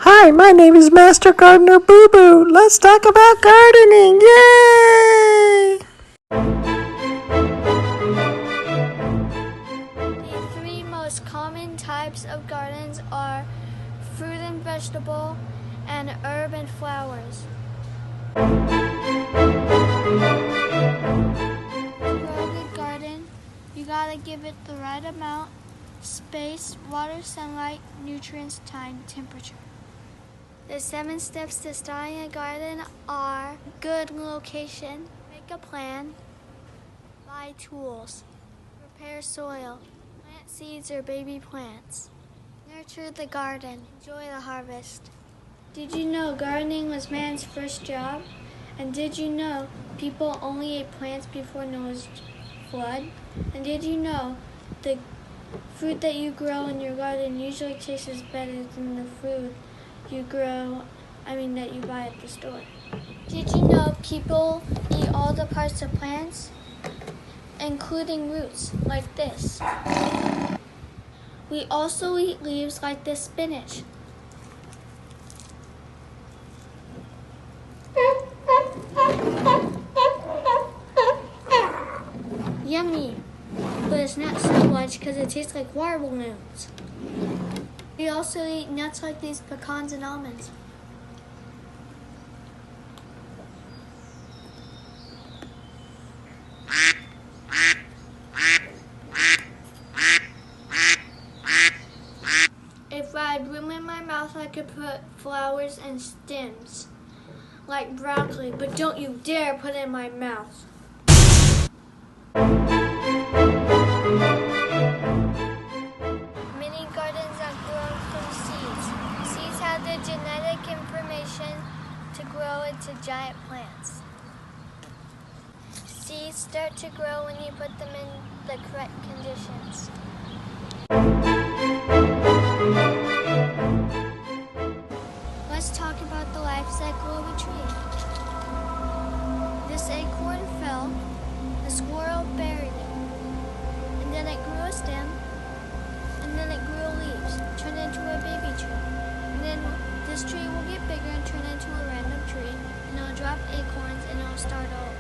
Hi, my name is Master Gardener Boo Boo. Let's talk about gardening. Yay! The three most common types of gardens are fruit and vegetable, and herb and flowers. To grow a good garden, you gotta give it the right amount: space, water, sunlight, nutrients, time, temperature. The 7 steps to starting a garden are: good location, make a plan, buy tools, prepare soil, plant seeds or baby plants, nurture the garden, enjoy the harvest. Did you know gardening was man's first job? And did you know people only ate plants before Noah's flood? And did you know the fruit that you grow in your garden usually tastes better than the food that you buy at the store? Did you know people eat all the parts of plants, including roots, like this? We also eat leaves like this spinach. Yummy, but it's not so much because it tastes like water balloons. We also eat nuts like these pecans and almonds. If I had room in my mouth, I could put flowers and stems, like broccoli, but don't you dare put it in my mouth. Many gardens are grown from seeds. Seeds have the genetic information to grow into giant plants. Seeds start to grow when you put them in the correct conditions. Let's talk about the life cycle of a tree. This acorn fell, a squirrel buried it, and then it grew a stem, and then it grew leaves, turned into a baby tree. And then this tree will get bigger and turn into a random tree, and it'll drop acorns and it'll start all over.